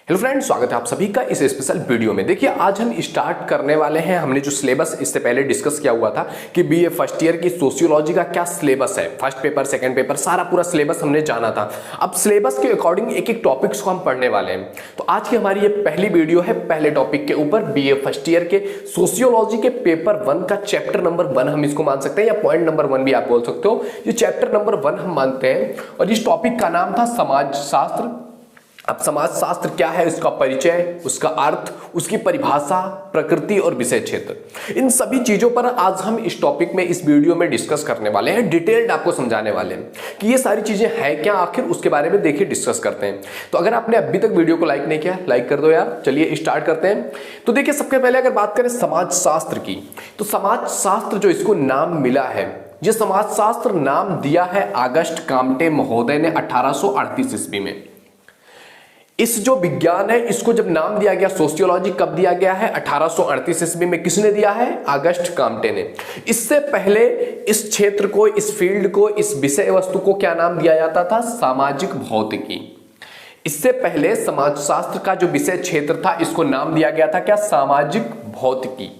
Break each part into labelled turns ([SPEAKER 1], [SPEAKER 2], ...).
[SPEAKER 1] Hello friends, स्वागत है आप सभी का इस स्पेशल वीडियो में। देखिए, आज हम स्टार्ट करने वाले हैं। हमने जो सिलेबस इससे पहले डिस्कस किया हुआ था कि बीए फर्स्ट ईयर की सोशियोलॉजी का क्या सिलेबस है, फर्स्ट पेपर सेकंड पेपर सारा पूरा सिलेबस हमने जाना था। अब सिलेबस के अकॉर्डिंग एक एक टॉपिक्स को हम पढ़ने वाले हैं। तो आज की हमारी ये पहली वीडियो है पहले टॉपिक के ऊपर, बीए फर्स्ट ईयर के सोशियोलॉजी के पेपर 1 का चैप्टर नंबर 1 हम इसको मान सकते हैं, या पॉइंट नंबर 1 भी आप बोल सकते हो। ये चैप्टर नंबर 1 हम मानते हैं और इस टॉपिक का नाम था समाज शास्त्र। अब समाज शास्त्र क्या है, उसका परिचय, उसका अर्थ, उसकी परिभाषा, प्रकृति और विषय क्षेत्र, इन सभी चीजों पर आज हम इस टॉपिक में इस वीडियो में डिस्कस करने वाले हैं। डिटेल्ड आपको समझाने वाले हैं कि ये सारी चीजें हैं क्या, आखिर उसके बारे में देखिए डिस्कस करते हैं। तो अगर आपने अभी तक वीडियो को लाइक नहीं किया, लाइक कर दो यार। चलिए स्टार्ट करते हैं। तो देखिए, सबसे पहले अगर बात करें समाज शास्त्र की, तो समाज शास्त्र जो इसको नाम मिला है, ये समाज शास्त्र नाम दिया है ऑगस्ट काम्टे महोदय ने 1838 ईस्वी में। इस जो विज्ञान है इसको जब नाम दिया गया सोशियोलॉजी, कब दिया गया है? 1838 ईस्वी में। किसने दिया है? ऑगस्ट काम्टे ने। इससे पहले इस क्षेत्र को, इस फील्ड को, इस विषय वस्तु को क्या नाम दिया जाता था? सामाजिक भौतिकी। इससे पहले समाजशास्त्र का जो विषय क्षेत्र था इसको नाम दिया गया था क्या? सामाजिक भौतिकी।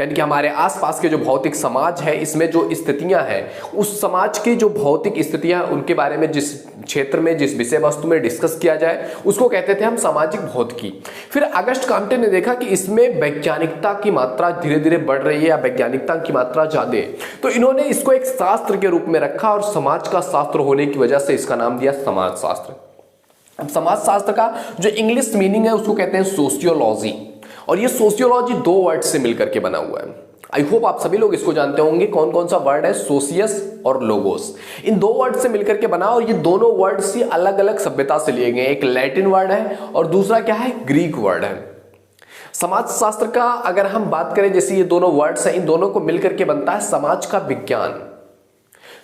[SPEAKER 1] यानी कि हमारे आसपास के जो भौतिक समाज है, इसमें जो स्थितियां हैं, उस समाज की जो भौतिक स्थितियां, उनके बारे में जिस क्षेत्र में, जिस विषय वस्तु में डिस्कस किया जाए, उसको कहते थे हम सामाजिक भौतिकी। फिर ऑगस्ट काम्टे ने देखा कि इसमें वैज्ञानिकता की मात्रा धीरे धीरे बढ़ रही है, या वैज्ञानिकता की मात्रा ज्यादा है, तो इन्होंने इसको एक शास्त्र के रूप में रखा और समाज का शास्त्र होने की वजह से इसका नाम दिया समाज शास्त्र। अब समाज शास्त्र का जो इंग्लिश मीनिंग है उसको कहते हैं सोशियोलॉजी, और ये सोशियोलॉजी 2 वर्ड से मिलकर के बना हुआ है। आई होप आप सभी लोग इसको जानते होंगे। कौन कौन सा वर्ड है? सोशियस और लोगोस। इन 2 वर्ड से मिलकर के बना, और ये दोनों वर्ड्स ही अलग अलग सभ्यता से लिए गए। एक लैटिन वर्ड है और दूसरा क्या है? ग्रीक वर्ड है। समाज शास्त्र का अगर हम बात करें, जैसे ये दोनों वर्ड्स हैं, इन दोनों को मिलकर के बनता है समाज का विज्ञान।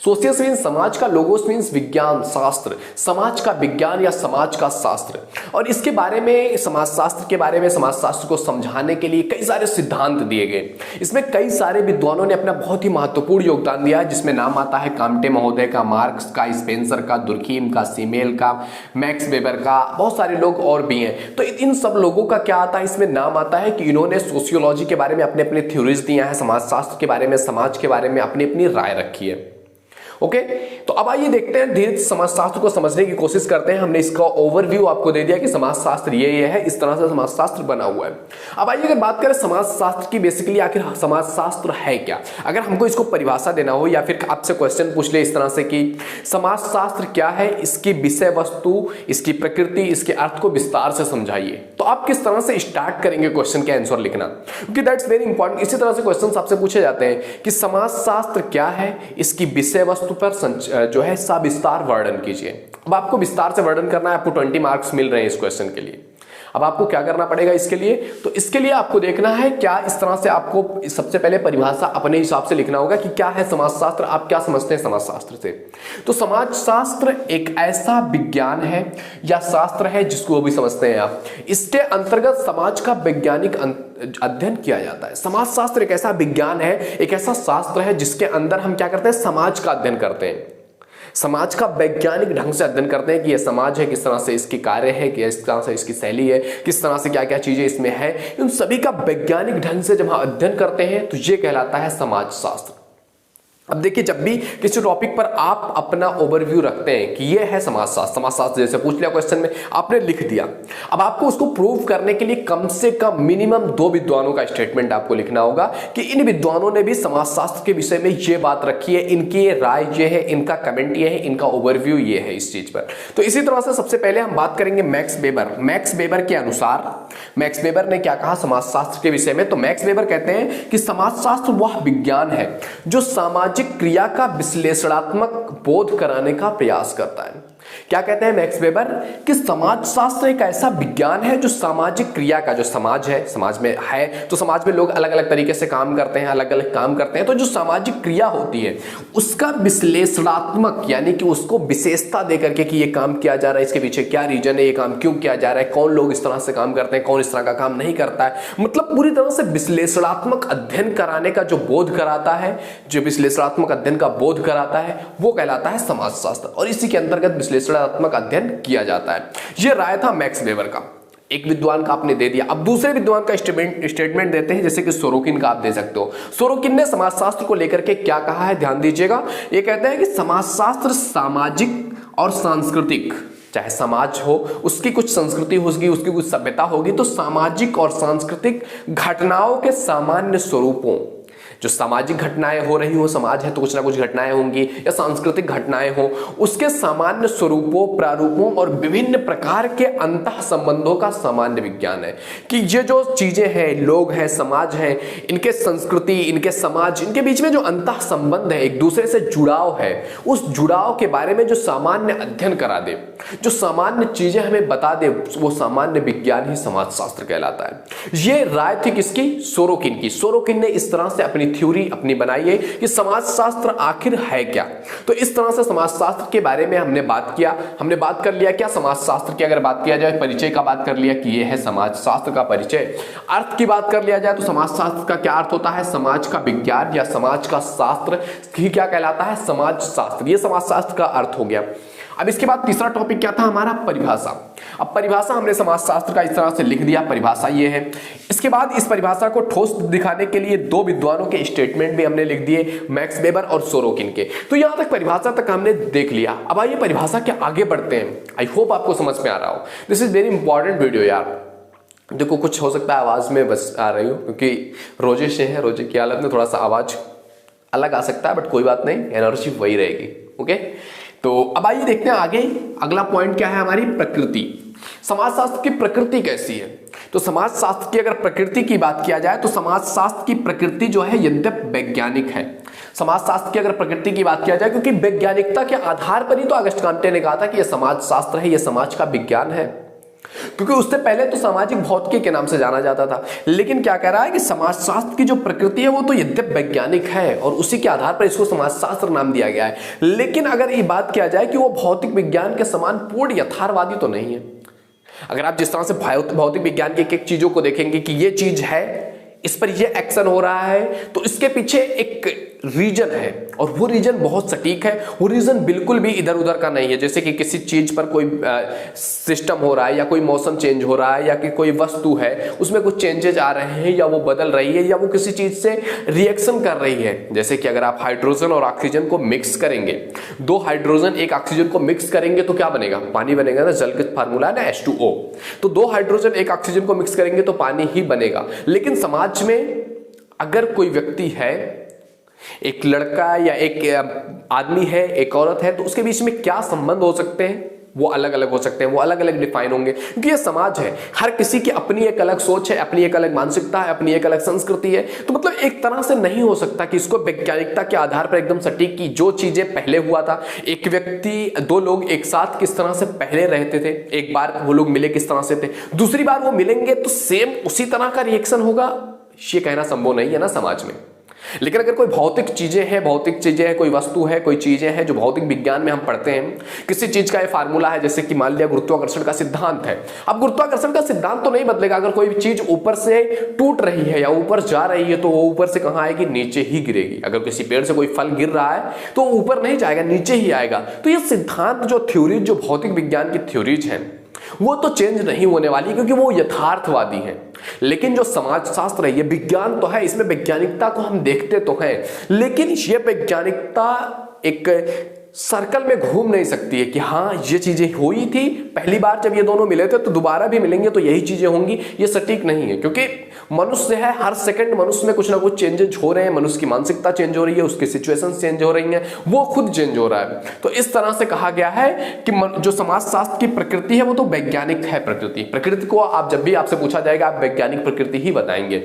[SPEAKER 1] सोशियस मीन्स समाज का, लोगोस मीन्स विज्ञान शास्त्र, समाज का विज्ञान या समाज का शास्त्र। और इसके बारे में, समाज शास्त्र के बारे में, समाज शास्त्र को समझाने के लिए कई सारे सिद्धांत दिए गए। इसमें कई सारे विद्वानों ने अपना बहुत ही महत्वपूर्ण योगदान दिया है, जिसमें नाम आता है काम्टे महोदय का, मार्क्स का, स्पेंसर का, दुर्खीम का, सीमेल का, मैक्स वेबर का, बहुत सारे लोग और भी हैं। तो इन सब लोगों का क्या आता है? इसमें नाम आता है कि इन्होंने सोशियोलॉजी के बारे में अपने अपने थ्योरीज दिया है, समाज शास्त्र के बारे में, समाज के बारे में अपनी अपनी राय रखी है। ओके, तो अब आइए देखते हैं, धीरे समाजशास्त्र को समझने की कोशिश करते हैं। हमने इसका ओवरव्यू आपको दे दिया कि समाजशास्त्र ये है, इस तरह से समाजशास्त्र बना हुआ है। अब आइए अगर बात करें समाजशास्त्र की, बेसिकली आखिर समाजशास्त्र है क्या? अगर हमको इसको परिभाषा देना हो, या फिर आपसे क्वेश्चन पूछ ले इस तरह से कि समाजशास्त्र क्या है, इसकी विषय वस्तु, इसकी प्रकृति, इसके अर्थ को विस्तार से समझाइए, तो आप किस तरह से स्टार्ट करेंगे क्वेश्चन के आंसर लिखना? क्योंकि दैट्स वेरी इंपॉर्टेंट। इसी तरह से क्वेश्चन आपसे पूछे जाते हैं कि समाजशास्त्र क्या है, इसकी विषय वस्तु पर जो है सविस्तार वर्णन कीजिए। अब आपको विस्तार से वर्णन करना है, आपको 20 मार्क्स मिल रहे हैं इस क्वेश्चन के लिए। अब आपको क्या करना पड़ेगा इसके लिए? तो इसके लिए आपको देखना है क्या, इस तरह से आपको सबसे पहले परिभाषा अपने हिसाब से लिखना होगा कि क्या है समाजशास्त्र, आप क्या समझते हैं समाजशास्त्र से। तो समाजशास्त्र एक ऐसा विज्ञान है या शास्त्र है जिसको भी समझते हैं आप, इसके अंतर्गत समाज का वैज्ञानिक अध्ययन किया जाता है। समाजशास्त्र एक ऐसा विज्ञान है, एक ऐसा शास्त्र है जिसके अंदर हम क्या करते हैं? समाज का अध्ययन करते हैं, समाज का वैज्ञानिक ढंग से अध्ययन करते हैं कि यह समाज है, किस तरह से इसकी कार्य है, किस तरह से इसकी शैली है, किस तरह से क्या क्या चीजें इसमें है। इन सभी का वैज्ञानिक ढंग से जब हम अध्ययन करते हैं तो यह कहलाता है समाजशास्त्र। अब देखिए, जब भी किसी टॉपिक पर आप अपना ओवरव्यू रखते हैं कि यह है समाजशास्त्र, समाजशास्त्र जैसे पूछ लिया क्वेश्चन में, आपने लिख दिया। अब आपको उसको प्रूव करने के लिए कम से कम मिनिमम 2 विद्वानों का स्टेटमेंट आपको लिखना होगा कि इन विद्वानों ने भी समाजशास्त्र के विषय में यह बात रखी है, इनकी राय ये है, इनका कमेंट ये है, इनका ओवरव्यू ये है इस चीज पर। तो इसी तरह से सबसे पहले हम बात करेंगे मैक्स वेबर। मैक्स वेबर के अनुसार, मैक्स वेबर ने क्या कहा समाजशास्त्र के विषय में? तो मैक्स वेबर कहते हैं कि समाजशास्त्र वह विज्ञान है जो सामाजिक क्रिया का विश्लेषणात्मक बोध कराने का प्रयास करता है। क्या कहते हैं मैक्स वेबर? कि समाजशास्त्र एक ऐसा विज्ञान है जो सामाजिक क्रिया का, जो समाज है, समाज में है तो समाज में लोग अलग अलग तरीके से काम करते हैं, अलग अलग काम करते हैं, तो जो सामाजिक क्रिया होती है उसका विश्लेषणात्मक, यानी कि उसको विशेषता देकर के कि ये काम किया जा रहा है, इसके पीछे क्या रीजन है, ये काम क्यों किया जा रहा है, कौन लोग इस तरह से काम करते हैं, कौन इस तरह का काम नहीं करता है, मतलब पूरी तरह से विश्लेषणात्मक अध्ययन कराने का जो बोध कराता है, जो विश्लेषणात्मक अध्ययन का बोध कराता है, वो कहलाता है समाजशास्त्र। और इसी के अंतर्गत विश्लेषणात्मक अध्ययन किया जाता है। यह राय था मैक्स वेबर का। एक विद्वान का आपने दे दिया, अब दूसरे विद्वान का स्टेटमेंट देते हैं, जैसे कि सोरोकिन का आप दे सकते हो। सोरोकिन ने समाजशास्त्र को लेकर के क्या कहा है, ध्यान दीजिएगा। ये कहते हैं कि समाजशास्त्र सामाजिक और सांस्कृतिक, चाहे समाज हो उसकी कुछ संस्कृति होगी, उसकी कुछ सभ्यता होगी, तो सामाजिक और सांस्कृतिक घटनाओं के सामान्य स्वरूपों, जो सामाजिक घटनाएं हो रही हो, समाज है तो कुछ ना कुछ घटनाएं होंगी, या सांस्कृतिक घटनाएं हो, उसके सामान्य स्वरूपों, प्रारूपों और विभिन्न प्रकार के अंतः संबंधों का सामान्य विज्ञान है। कि ये जो चीजें हैं, लोग हैं, समाज है, इनके संस्कृति, इनके समाज, इनके बीच में जो अंतः संबंध है, एक दूसरे से जुड़ाव है, उस जुड़ाव के बारे में जो सामान्य अध्ययन करा दे, जो सामान्य चीजें हमें बता दे, वो सामान्य विज्ञान ही समाजशास्त्र कहलाता है। ये राय थी किसकी? सोरोकिन की। सोरोकिन ने इस तरह से अपनी थ्योरी अपनी बनाई है कि समाजशास्त्र आखिर है क्या। तो इस तरह से समाजशास्त्र के बारे में हमने बात किया, हमने बात कर लिया क्या समाजशास्त्र की, अगर बात किया जाए परिचय का बात कर लिया कि यह है समाजशास्त्र का परिचय। अर्थ की बात कर लिया जाए तो समाजशास्त्र का क्या अर्थ होता है? समाज का विज्ञान या समाज का शास्त्र ही क्या कहलाता है? समाजशास्त्र। यह समाजशास्त्र का अर्थ हो गया। अब इसके बाद तीसरा टॉपिक क्या था हमारा? परिभाषा। अब परिभाषा हमने समाजशास्त्र का इस तरह से लिख दिया, परिभाषा ये है। इसके बाद इस परिभाषा को ठोस दिखाने के लिए दो विद्वानों के स्टेटमेंट भी हमने लिख दिए, मैक्स वेबर और सोरोकिन के। तो यहां तक परिभाषा तक हमने देख लिया। अब आइए परिभाषा के आगे बढ़ते हैं। आई होप आपको समझ में आ रहा हो। This is very important video यार। देखो कुछ हो सकता है आवाज में बस आ रही हो, क्योंकि रोजे से है, रोजे की हालत में थोड़ा सा आवाज अलग आ सकता है, बट कोई बात नहीं, एनर्जी वही रहेगी। ओके, तो अब आइए देखते हैं आगे। अगला पॉइंट क्या है हमारी? प्रकृति। समाजशास्त्र की प्रकृति कैसी है? तो समाजशास्त्र की अगर प्रकृति की बात किया जाए तो समाजशास्त्र की प्रकृति जो है यद्यपि वैज्ञानिक है। समाजशास्त्र की अगर प्रकृति की बात किया जाए, क्योंकि वैज्ञानिकता के आधार पर ही तो अगस्ट कांटे ने कहा था कि यह समाजशास्त्र है, यह समाज का विज्ञान है। क्योंकि उससे पहले तो सामाजिक भौतिकी के नाम से जाना जाता था, लेकिन क्या कह रहा है कि समाजशास्त्र की जो प्रकृति है वो तो यद्यपि वैज्ञानिक है और उसी के आधार पर इसको समाजशास्त्र नाम दिया गया है। लेकिन अगर ये बात किया जाए कि वो भौतिक विज्ञान के समान पूर्ण यथार्थवादी तो नहीं है। अगर आप जिस तरह से भौतिक विज्ञान की एक चीजों को देखेंगे कि ये चीज है, इस पर ये एक्शन हो रहा है, तो इसके पीछे एक रीजन है और वो रीजन बहुत सटीक है, वो रीजन बिल्कुल भी इधर उधर का नहीं है। जैसे कि किसी चीज पर कोई सिस्टम हो रहा है, या कोई मौसम चेंज हो रहा है, या कि कोई वस्तु है उसमें कुछ चेंजेज आ रहे हैं, या वो बदल रही है, या वो किसी चीज से रिएक्शन कर रही है। जैसे कि अगर आप हाइड्रोजन और ऑक्सीजन को मिक्स करेंगे, दो हाइड्रोजन एक ऑक्सीजन को मिक्स करेंगे तो क्या बनेगा? पानी बनेगा ना। जल का फार्मूला है ना H2O। तो दो हाइड्रोजन एक ऑक्सीजन को मिक्स करेंगे तो पानी ही बनेगा। लेकिन समाज में अगर कोई व्यक्ति है, एक लड़का या एक आदमी है, एक औरत है, तो उसके बीच में क्या संबंध हो सकते हैं? वो अलग अलग हो सकते हैं, वो अलग अलग डिफाइन होंगे, क्योंकि ये समाज है। हर किसी की अपनी एक अलग सोच है, अपनी एक अलग मानसिकता है, अपनी एक अलग संस्कृति है। तो मतलब एक तरह से नहीं हो सकता कि इसको वैज्ञानिकता के आधार पर एकदम सटीक की जो चीजें पहले हुआ था, एक व्यक्ति, दो लोग एक साथ किस तरह से पहले रहते थे, एक बार वो लोग मिले किस तरह से थे, दूसरी बार वो मिलेंगे तो सेम उसी तरह का रिएक्शन होगा, ये कहना संभव नहीं है ना समाज में। लेकिन अगर कोई भौतिक चीजें हैं, कोई वस्तु है, कोई चीजें हैं जो भौतिक विज्ञान में हम पढ़ते हैं, किसी चीज का ये फार्मूला है, जैसे कि मान लिया गुरुत्वाकर्षण का सिद्धांत है। अब गुरुत्वाकर्षण का सिद्धांत तो नहीं बदलेगा। अगर कोई चीज ऊपर से टूट रही है या ऊपर जा रही है तो वो ऊपर से कहां आएगी? नीचे ही गिरेगी। अगर किसी पेड़ से कोई फल गिर रहा है तो ऊपर नहीं जाएगा, नीचे ही आएगा। तो ये सिद्धांत जो थ्योरीज, जो भौतिक विज्ञान की थ्योरीज हैं, वो तो चेंज नहीं होने वाली, क्योंकि वो यथार्थवादी है। लेकिन जो समाजशास्त्र है, ये विज्ञान तो है, इसमें वैज्ञानिकता को हम देखते तो हैं, लेकिन ये वैज्ञानिकता एक सर्कल में घूम नहीं सकती है कि हाँ ये चीजें हुई थी पहली बार जब ये दोनों मिले थे, तो दोबारा भी मिलेंगे तो यही चीजें होंगी। ये सटीक नहीं है, क्योंकि मनुष्य है, हर सेकंड मनुष्य में कुछ ना कुछ चेंजेस हो रहे हैं। मनुष्य की मानसिकता चेंज हो रही है, उसकी सिचुएशंस चेंज हो रही हैं, वो खुद चेंज हो रहा है। तो इस तरह से कहा गया है कि जो समाजशास्त्र की प्रकृति है वो तो वैज्ञानिक है। प्रकृति को आप जब भी आपसे पूछा जाएगा आप वैज्ञानिक प्रकृति ही बताएंगे,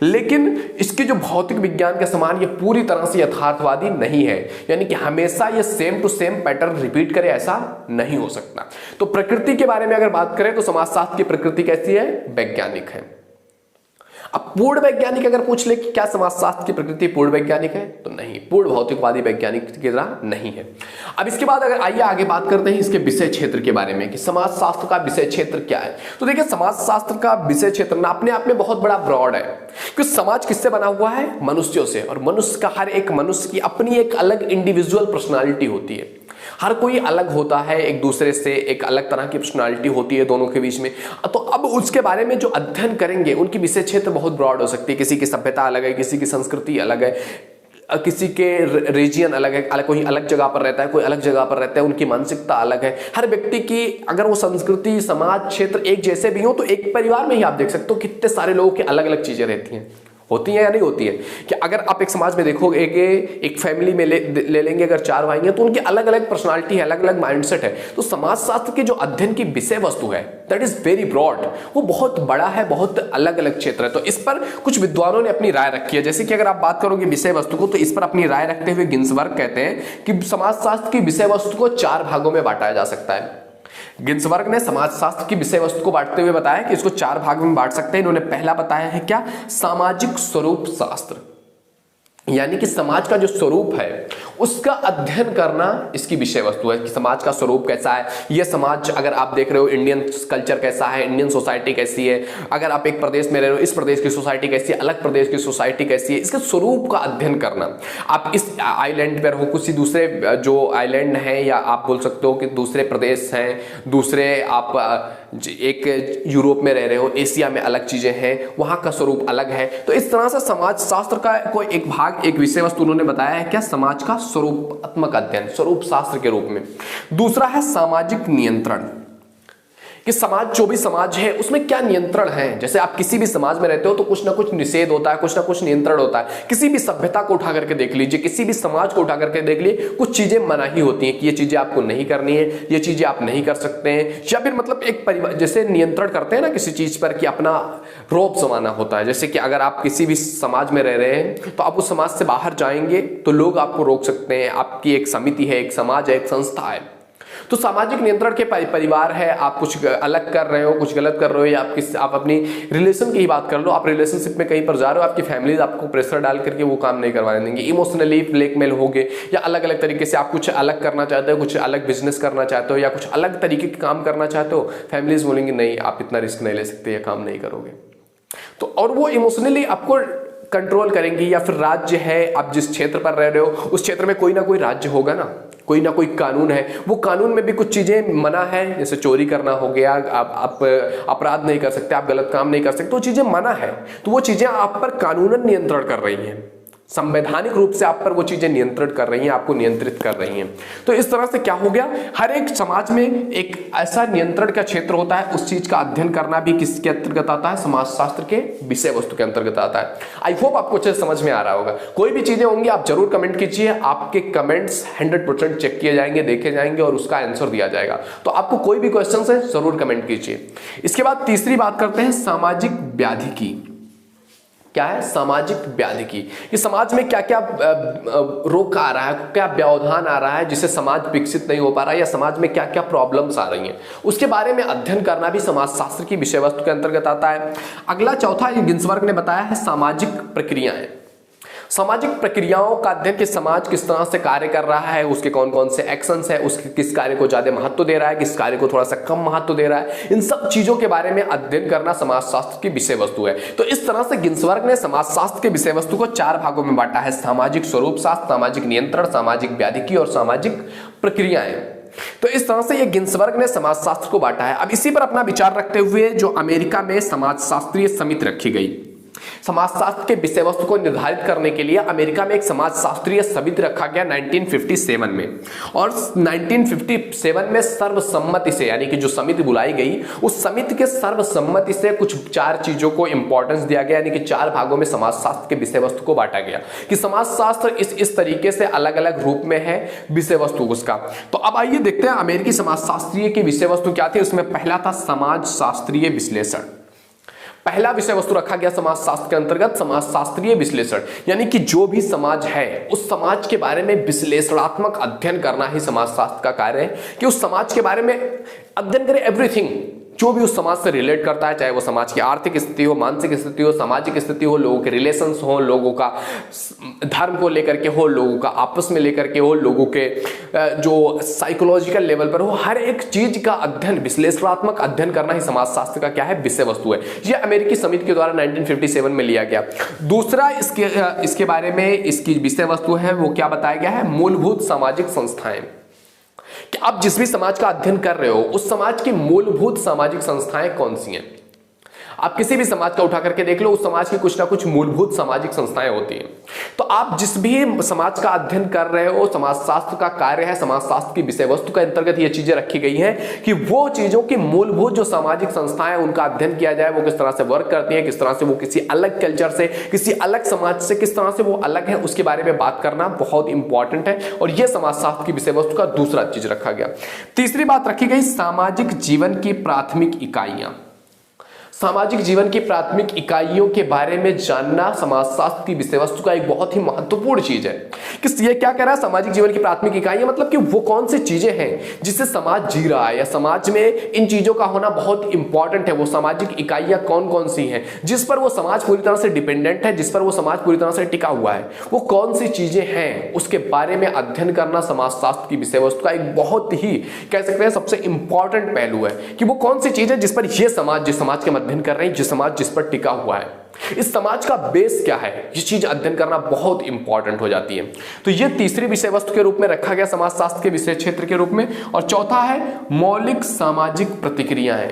[SPEAKER 1] लेकिन इसकी जो भौतिक विज्ञान के समान ये पूरी तरह से यथार्थवादी नहीं है, यानी कि हमेशा ये same to same pattern repeat करे, ऐसा नहीं हो सकता। तो प्रकृति के बारे में अगर बात करें तो समाजशास्त्र की प्रकृति कैसी है? वैज्ञानिक है। अब पूर्ण वैज्ञानिक अगर पूछ ले कि क्या समाजशास्त्र की प्रकृति पूर्ण वैज्ञानिक है, तो नहीं, पूर्ण भौतिकवादी वैज्ञानिक की तरह नहीं है। अब इसके बाद अगर आइए आगे बात करते हैं इसके विषय क्षेत्र के बारे में कि समाजशास्त्र का विषय क्षेत्र क्या है। तो देखिए समाजशास्त्र का विषय क्षेत्र ना अपने आप में बहुत बड़ा ब्रॉड है, क्योंकि समाज किससे बना हुआ है? मनुष्यों से। और मनुष्य का, हर एक मनुष्य की अपनी एक अलग इंडिविजुअल पर्सनालिटी होती है। हर कोई अलग होता है एक दूसरे से, एक अलग तरह की पर्सनालिटी होती है दोनों के बीच में। तो अब उसके बारे में जो अध्ययन करेंगे उनकी विषय क्षेत्र बहुत ब्रॉड हो सकती है। किसी की सभ्यता अलग है, किसी की संस्कृति अलग है, किसी के रीजन अलग है, कोई अलग जगह पर रहता है, कोई अलग जगह पर रहता है, उनकी मानसिकता अलग है। हर व्यक्ति की अगर वो संस्कृति, समाज, क्षेत्र एक जैसे भी हो तो एक परिवार में ही आप देख सकते हो कितने सारे लोगों की अलग अलग चीजें रहती हैं। होती है या नहीं होती है? कि अगर आप एक समाज में देखोगे, एक फैमिली में ले लेंगे अगर 4 भाई हैं तो उनकी अलग अलग पर्सनालिटी है, अलग अलग माइंडसेट है। तो समाज शास्त्र के जो अध्ययन की विषय वस्तु है दैट इज वेरी ब्रॉड, वो बहुत बड़ा है, बहुत अलग अलग क्षेत्र है। तो इस पर कुछ विद्वानों ने अपनी राय रखी है। जैसे कि अगर आप बात करोगे विषय वस्तु को, तो इस पर अपनी राय रखते हुए गिन्सबर्ग कहते हैं कि समाज शास्त्र की विषय वस्तु को 4 भागों में बांटा जा सकता है। गिन्सबर्ग ने समाजशास्त्र की विषय वस्तु को बांटते हुए बताया कि इसको 4 भागों में बांट सकते हैं। इन्होंने पहला बताया है क्या? सामाजिक स्वरूप शास्त्र, यानी कि समाज का जो स्वरूप है उसका अध्ययन करना इसकी विषय वस्तु है कि समाज का स्वरूप कैसा है। यह समाज, अगर आप देख रहे हो इंडियन कल्चर कैसा है, इंडियन सोसाइटी कैसी है, अगर आप एक प्रदेश में रह रहे हो इस प्रदेश की सोसाइटी कैसी है, अलग प्रदेश की सोसाइटी कैसी है, इसके स्वरूप का अध्ययन करना। आप इस आइलैंड पर हो, किसी दूसरे जो आइलैंड है, या आप बोल सकते हो कि दूसरे प्रदेश हैं, दूसरे आप एक यूरोप में रह रहे हो, एशिया में अलग चीजें हैं, वहां का स्वरूप अलग है। तो इस तरह से समाज शास्त्र का कोई एक भाग, एक विषय वस्तु उन्होंने बताया है क्या? समाज का स्वरूपात्मक अध्ययन, स्वरूप शास्त्र के रूप में। दूसरा है सामाजिक नियंत्रण, कि समाज, जो भी समाज है उसमें क्या नियंत्रण है। जैसे आप किसी भी समाज में रहते हो तो कुछ ना कुछ निषेध होता है, कुछ ना कुछ नियंत्रण होता है। किसी भी सभ्यता को उठा करके देख लीजिए, किसी भी समाज को उठा करके देख लीजिए, कुछ चीजें मनाही होती हैं कि ये चीजें आपको नहीं करनी है, ये चीजें आप नहीं कर सकते हैं। या फिर मतलब एक परिवार जैसे नियंत्रण करते हैं ना किसी चीज पर, कि अपना रौब जमाना होता है। जैसे कि अगर आप किसी भी समाज में रह रहे हैं तो आप उस समाज से बाहर जाएंगे तो लोग आपको रोक सकते हैं। आपकी एक समिति है, एक समाज है, एक संस्था है। तो सामाजिक नियंत्रण के परिवार है, आप कुछ अलग कर रहे हो, कुछ गलत कर रहे हो, या आप अपनी रिलेशन की ही बात कर लो, आप रिलेशनशिप में कहीं पर जा रहे हो, आपकी फैमिली आपको प्रेशर डाल करके वो काम नहीं करवाने देंगे, इमोशनली ब्लैकमेल होगे, या अलग अलग तरीके से आप कुछ अलग करना चाहते हो, कुछ अलग बिजनेस करना चाहते हो, या कुछ अलग तरीके के काम करना चाहते हो, फैमिलीज बोलेंगे नहीं आप इतना रिस्क नहीं ले सकते, ये काम नहीं करोगे। तो और वो इमोशनली आपको कंट्रोल करेंगे। या फिर राज्य है, आप जिस क्षेत्र पर रह रहे हो उस क्षेत्र में कोई ना कोई राज्य होगा ना कोई कानून है, वो कानून में भी कुछ चीजें मना है, जैसे चोरी करना हो गया, आप अपराध नहीं कर सकते, आप गलत काम नहीं कर सकते, वो चीजें मना है। तो वो चीजें आप पर कानूनन नियंत्रण कर रही हैं, संवैधानिक रूप से आप पर वो चीजें नियंत्रित कर रही हैं, आपको नियंत्रित कर रही हैं। तो इस तरह से क्या हो गया, हर एक समाज में एक ऐसा नियंत्रण का क्षेत्र होता है, उस चीज का अध्ययन करना भी किसके अंतर्गत आता है? समाजशास्त्र के विषय वस्तु के अंतर्गत आता है। आई होप आपको अच्छे समझ में आ रहा होगा। कोई भी चीजें होंगी आप जरूर कमेंट कीजिए, आपके कमेंट्स 100% चेक किए जाएंगे, देखे जाएंगे और उसका आंसर दिया जाएगा। तो आपको कोई भी क्वेश्चन है जरूर कमेंट कीजिए। इसके बाद तीसरी बात करते हैं सामाजिक व्याधि की। क्या है? सामाजिक व्याधि की, कि समाज में क्या क्या रोग आ रहा है, क्या व्यवधान आ रहा है जिससे समाज विकसित नहीं हो पा रहा है, या समाज में क्या क्या प्रॉब्लम्स आ रही हैं, उसके बारे में अध्ययन करना भी समाजशास्त्र की विषय वस्तु के अंतर्गत आता है। अगला चौथा गिन्सबर्ग ने बताया है सामाजिक प्रक्रियाएं। सामाजिक प्रक्रियाओं का अध्ययन, कि समाज किस तरह से कार्य कर रहा है, उसके कौन कौन से एक्शंस है, उसके किस कार्य को ज्यादा महत्व दे रहा है, किस कार्य को थोड़ा सा कम महत्व दे रहा है, इन सब चीजों के बारे में अध्ययन करना समाजशास्त्र की विषय वस्तु है। तो इस तरह से गिन्सबर्ग ने समाजशास्त्र के विषय वस्तु को 4 भागों में बांटा है: सामाजिक स्वरूप शास्त्र, सामाजिक नियंत्रण, सामाजिक व्याधिकी और सामाजिक प्रक्रियाएं। तो इस तरह से ये गिन्सबर्ग ने समाजशास्त्र को बांटा है। अब इसी पर अपना विचार रखते हुए जो अमेरिका में समाजशास्त्रीय समिति रखी गई, समाजशास्त्र के विषय वस्तु को निर्धारित करने के लिए अमेरिका में एक समाजशास्त्रीय समिति रखा गया 1957 में। और 1957 में सर्वसम्मति से, यानी कि जो समिति बुलाई गई उस समिति के सर्वसम्मति से कुछ 4 चीजों को इंपॉर्टेंस दिया गया, यानी कि 4 भागों में समाजशास्त्र के विषय वस्तु को बांटा गया कि समाजशास्त्र इस तरीके से अलग अलग रूप में है विषय वस्तु उसका। तो अब आइए देखते हैं अमेरिकी समाजशास्त्रीय की विषय वस्तु क्या थी। उसमें पहला था समाजशास्त्रीय विश्लेषण। पहला विषय वस्तु रखा गया समाजशास्त्र के अंतर्गत समाजशास्त्रीय विश्लेषण, यानी कि जो भी समाज है उस समाज के बारे में विश्लेषणात्मक अध्ययन करना ही समाजशास्त्र का कार्य है, कि उस समाज के बारे में अध्ययन करें, एवरीथिंग जो भी उस समाज से रिलेट करता है, चाहे वो समाज की आर्थिक स्थिति हो, मानसिक स्थिति हो, सामाजिक स्थिति हो, लोगों के रिलेशंस हो, लोगों का धर्म को लेकर के हो, लोगों का आपस में लेकर के हो, लोगों के जो साइकोलॉजिकल लेवल पर हो, हर एक चीज का अध्ययन, विश्लेषणात्मक अध्ययन करना ही समाजशास्त्र का क्या है? विषय वस्तु है। यह अमेरिकी समिति के द्वारा 1957 में लिया गया। दूसरा इसके बारे में इसकी विषय वस्तु है वो क्या बताया गया है? मूलभूत सामाजिक संस्थाएं। कि आप जिस भी समाज का अध्ययन कर रहे हो उस समाज की मूलभूत सामाजिक संस्थाएं कौन सी हैं। आप किसी भी समाज का उठा करके देख लो, उस समाज की कुछ ना कुछ मूलभूत सामाजिक संस्थाएं होती हैं। तो आप जिस भी समाज का अध्ययन कर रहे हो, समाजशास्त्र का कार्य है, समाजशास्त्र की विषय वस्तु के अंतर्गत ये चीजें रखी गई हैं कि वो चीजों की मूलभूत जो सामाजिक संस्थाएं उनका अध्ययन किया जाए, वो किस तरह से वर्क करती है, किस तरह से वो किसी अलग कल्चर से, किसी अलग समाज से किस तरह से वो अलग है, उसके बारे में बात करना बहुत इंपॉर्टेंट है। और यह समाजशास्त्र की विषय वस्तु का दूसरा चीज रखा गया। तीसरी बात रखी गई सामाजिक जीवन की प्राथमिक इकाइयां। सामाजिक जीवन की प्राथमिक इकाइयों के बारे में जानना समाजशास्त्र की विषय वस्तु का एक बहुत ही महत्वपूर्ण चीज है। कि ये क्या कह रहा है, सामाजिक जीवन की प्राथमिक इकाइयां मतलब कि वो कौन सी चीजें हैं जिससे समाज जी रहा है, या समाज में इन चीजों का होना बहुत इंपॉर्टेंट है। वो सामाजिक इकाइयां कौन कौन सी हैं जिस पर वो समाज पूरी तरह से डिपेंडेंट है, जिस पर वो समाज पूरी तरह से टिका हुआ है, वो कौन सी चीजें हैं, उसके बारे में अध्ययन करना समाजशास्त्र की विषय वस्तु का एक बहुत ही कह सकते हैं सबसे इंपॉर्टेंट पहलू है। कि वो कौन सी चीज है जिस पर यह समाज, जिस समाज के अध्ययन कर रहे हैं, जिस समाज जिस पर टिका हुआ है, इस समाज का बेस क्या है, ये चीज अध्ययन करना बहुत इंपॉर्टेंट हो जाती है। तो ये तीसरी विषय वस्तु के रूप में रखा गया समाजशास्त्र के विषय क्षेत्र के रूप में। और चौथा है मौलिक सामाजिक प्रतिक्रियाएं,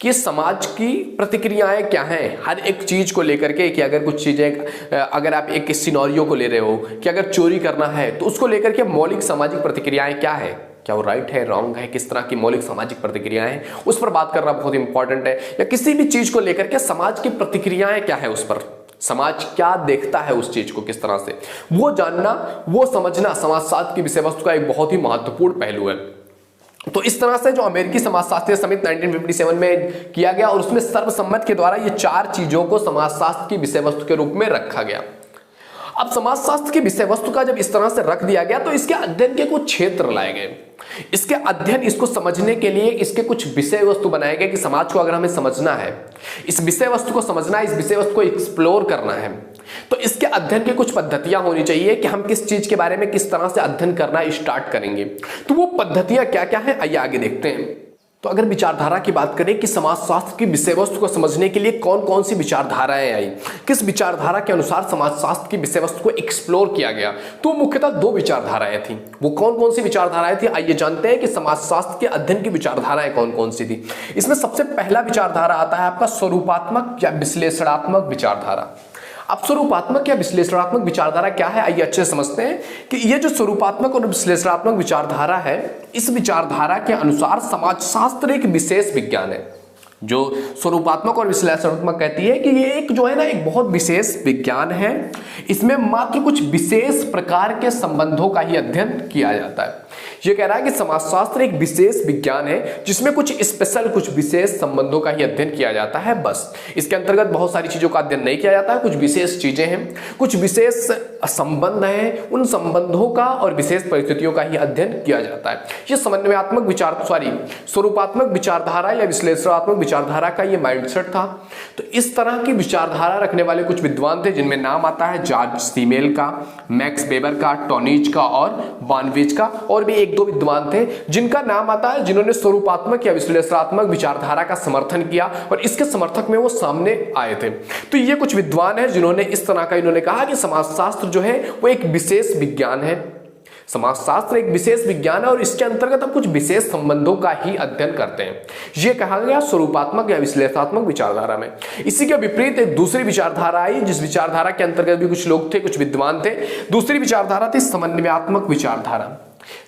[SPEAKER 1] कि समाज की प्रतिक्रियाएं क्या हैं हर एक चीज को लेकर के। कि अगर कुछ चीजें, अगर आप एक सिनेरियो को ले रहे हो कि अगर चोरी करना है तो उसको लेकर के मौलिक सामाजिक प्रतिक्रियाएं क्या है, क्या वो राइट है, रॉन्ग है, किस तरह की मौलिक सामाजिक प्रतिक्रियाएं हैं, उस पर बात करना बहुत इंपॉर्टेंट है। या किसी भी चीज को लेकर के समाज की प्रतिक्रियाएं क्या है, उस पर समाज क्या देखता है उस चीज को किस तरह से, वो जानना, वो समझना समाजशास्त्र की विषय वस्तु का एक बहुत ही महत्वपूर्ण पहलू है। तो इस तरह से जो अमेरिकी समाजशास्त्रीय समिति 1957 में किया गया और उसमें सर्वसम्मति के द्वारा ये चार चीजों को समाजशास्त्र की विषय वस्तु के रूप में रखा गया। अब समाजशास्त्र की विषय वस्तु का जब इस तरह से रख दिया गया तो इसके अध्ययन के कुछ क्षेत्र लाए गए। इसके अध्ययन, इसको समझने के लिए इसके कुछ विषय वस्तु बनाए गए कि समाज को अगर हमें समझना है, इस विषय वस्तु को समझना है, इस विषय वस्तु को एक्सप्लोर करना है, तो इसके अध्ययन की कुछ पद्धतियां होनी चाहिए कि हम किस चीज के बारे में किस तरह से अध्ययन करना स्टार्ट करेंगे। तो वो पद्धतियां क्या क्या है, आइए आगे देखते हैं। तो अगर विचारधारा की बात करें कि समाजशास्त्र की विषय वस्तु को समझने के लिए कौन कौन सी विचारधाराएं आई, किस विचारधारा के अनुसार समाजशास्त्र की विषय वस्तु को एक्सप्लोर किया गया, तो मुख्यतः दो विचारधाराएं थी। वो कौन कौन सी विचारधाराएं थी, आइए जानते हैं कि समाजशास्त्र के अध्ययन की विचारधाराएं कौन कौन सी थी। इसमें सबसे पहला विचारधारा आता है आपका स्वरूपात्मक या विश्लेषणात्मक विचारधारा। अब स्वरूपात्मक या विश्लेषणात्मक विचारधारा क्या है, आइए अच्छे समझते हैं कि ये जो स्वरूपात्मक और विश्लेषणात्मक विचारधारा है, इस विचारधारा के अनुसार समाजशास्त्र एक विशेष विज्ञान है। जो स्वरूपात्मक और विश्लेषणात्मक कहती है कि ये एक जो है ना एक बहुत विशेष विज्ञान है, इसमें मात्र कुछ विशेष प्रकार के संबंधों का ही अध्ययन किया जाता है। ये कह रहा है कि समाजशास्त्र एक विशेष विज्ञान है जिसमें कुछ स्पेशल, कुछ विशेष संबंधों का ही अध्ययन किया जाता है, बस। इसके अंतर्गत बहुत सारी चीजों का अध्ययन नहीं किया जाता है, कुछ विशेष चीजें हैं, कुछ विशेष संबंध हैं, उन संबंधों का और विशेष परिस्थितियों का ही अध्ययन किया जाता है। ये समन्वयात्मक स्वरूपात्मक विचारधारा या विश्लेषणात्मक विचारधारा का ये माइंडसेट था। तो इस तरह की विचारधारा रखने वाले कुछ विद्वान थे जिनमें नाम आता है जॉर्ज सीमेल का, मैक्स वेबर का, टॉनिज का और बानवेज का। और भी एक दो विद्वान थे जिनका नाम आता है जिन्होंने स्वरूपात्मक या विश्लेषणात्मक विचारधारा का समर्थन किया और इसके समर्थक में वो सामने आए थे। तो ये कुछ विद्वान हैं जिन्होंने इस तरह का इन्होंने कहा कि समाजशास्त्र जो है वो एक विशेष विज्ञान है, समाजशास्त्र एक विशेष विज्ञान है और इसके अंतर्गत हम कुछ विशेष संबंधों का ही अध्ययन करते हैं। यह कहा गया स्वरूपात्मक या विश्लेषणात्मक विचारधारा में। इसी के विपरीत एक दूसरी विचारधारा आई जिस विचारधारा के अंतर्गत भी कुछ लोग थे, कुछ विद्वान थे। दूसरी विचारधारा थी समन्वयात्मक विचारधारा।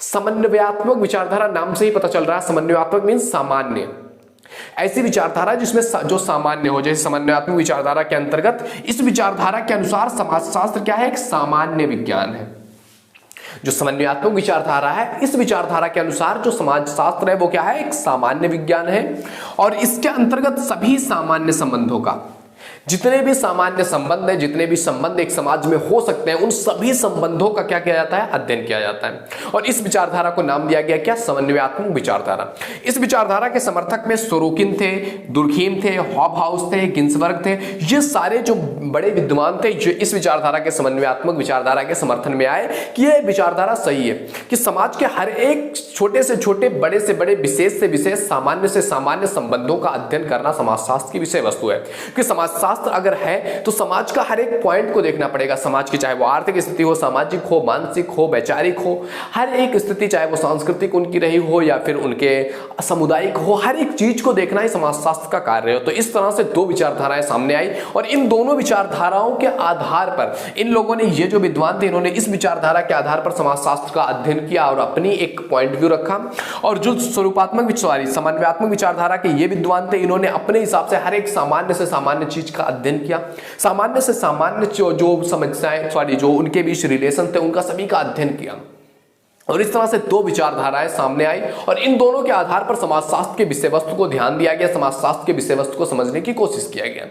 [SPEAKER 1] समन्वयात्मक विचारधारा नाम से ही पता चल रहा है, समन्वयात्मक मीन्स सामान्य, ऐसी विचारधारा जिसमें जो सामान्य हो। जैसे समन्वयात्मक विचारधारा के अंतर्गत इस विचारधारा के अनुसार समाजशास्त्र क्या है, एक सामान्य विज्ञान है। जो समन्वयात्मक विचारधारा है, इस विचारधारा के अनुसार जो समाजशास्त्र है वो क्या है, एक सामान्य विज्ञान है और इसके अंतर्गत सभी सामान्य संबंधों का, जितने भी सामान्य संबंध है, जितने भी संबंध एक समाज में हो सकते हैं, उन सभी संबंधों का क्या किया जाता है, अध्ययन किया जाता है। और इस विचारधारा को नाम दिया गया क्या, समन्वयात्मक विचारधारा। इस विचारधारा के समर्थक में सोरोकिन थे, दुर्खीम थे, हॉबहाउस थे, गिन्सबर्ग थे। ये सारे जो बड़े विद्वान थे जो इस विचारधारा के समन्वयात्मक विचारधारा के समर्थन में आए कि यह विचारधारा सही है कि समाज के हर एक छोटे से छोटे, बड़े से बड़े, विशेष से विशेष, सामान्य से सामान्य संबंधों का अध्ययन करना समाजशास्त्र की विषय वस्तु है। कि समाजशास्त्र समाजशास्त्र अगर है तो समाज का हर एक पॉइंट को देखना पड़ेगा। समाज की चाहे वो आर्थिक स्थिति हो, सामाजिक हो, मानसिक हो, वैचारिक हो, हर एक स्थिति, चाहे वो सांस्कृतिक उनकी रही हो या फिर उनके सामुदायिक हो, हर एक चीज को देखना ही समाजशास्त्र का कार्य हो। तो इस तरह से दो विचारधाराएं सामने आई और इन दोनों विचारधाराओं के आधार पर इन लोगों ने, ये जो विद्वान थे, इन्होंने इस विचारधारा के आधार पर समाजशास्त्र का अध्ययन किया और अपनी एक पॉइंट व्यू रखा। और जो स्वरूपात्मक समन्वयात्मक विचारधारा के ये विद्वान थे, इन्होंने अपने हिसाब से हर एक सामान्य से सामान्य चीज का अध्ययन किया, सामान्य से सामान्य जो समस्याएं जो उनके बीच रिलेशन थे उनका सभी का अध्ययन किया। और इस तरह से दो विचारधाराएं सामने आई और इन दोनों के आधार पर समाजशास्त्र के विषय वस्तु को ध्यान दिया गया, समाजशास्त्र के विषय वस्तु को समझने की कोशिश किया गया।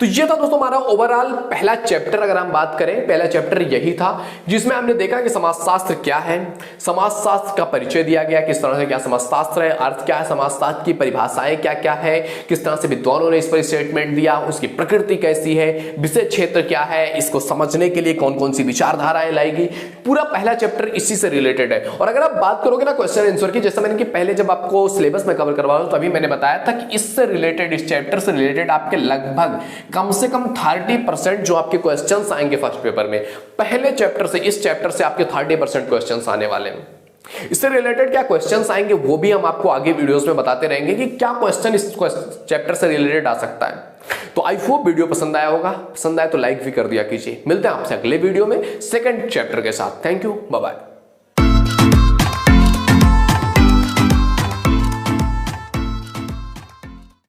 [SPEAKER 1] तो ये था दोस्तों हमारा ओवरऑल पहला चैप्टर। अगर हम बात करें, पहला चैप्टर यही था जिसमें हमने देखा कि समाजशास्त्र क्या है, समाजशास्त्र का परिचय दिया गया, किस तरह से क्या समाजशास्त्र है, अर्थ क्या है समाजशास्त्र की, परिभाषाएं क्या क्या है, किस तरह से विद्वानों ने इस पर स्टेटमेंट दिया, उसकी प्रकृति कैसी है, विषय क्षेत्र क्या है, इसको समझने के लिए कौन कौन सी विचारधाराएं लाएगी। पूरा पहला चैप्टर इसी से रिलेटेड है। और अगर आप बात करोगे ना क्वेश्चन आंसर की, जैसा मैंने कि पहले जब आपको सिलेबस में कवर करवा रहा हूं तभी मैंने बताया था कि इससे रिलेटेड, इस चैप्टर से रिलेटेड आपके लगभग कम से कम 30% जो आपके क्वेश्चंस आएंगे फर्स्ट पेपर में, पहले चैप्टर से, इस चैप्टर से आपके 30% क्वेश्चंस आने वाले हैं। इससे रिलेटेड क्या क्वेश्चंस आएंगे वो भी हम आपको आगे वीडियोस में बताते रहेंगे कि क्या क्वेश्चन इस चैप्टर से रिलेटेड आ सकता है। तो आई होप वीडियो पसंद आया होगा, पसंद आया तो लाइक भी कर दिया कीजिए। मिलते हैं आपसे अगले वीडियो में सेकंड चैप्टर के साथ। Thank you, bye bye.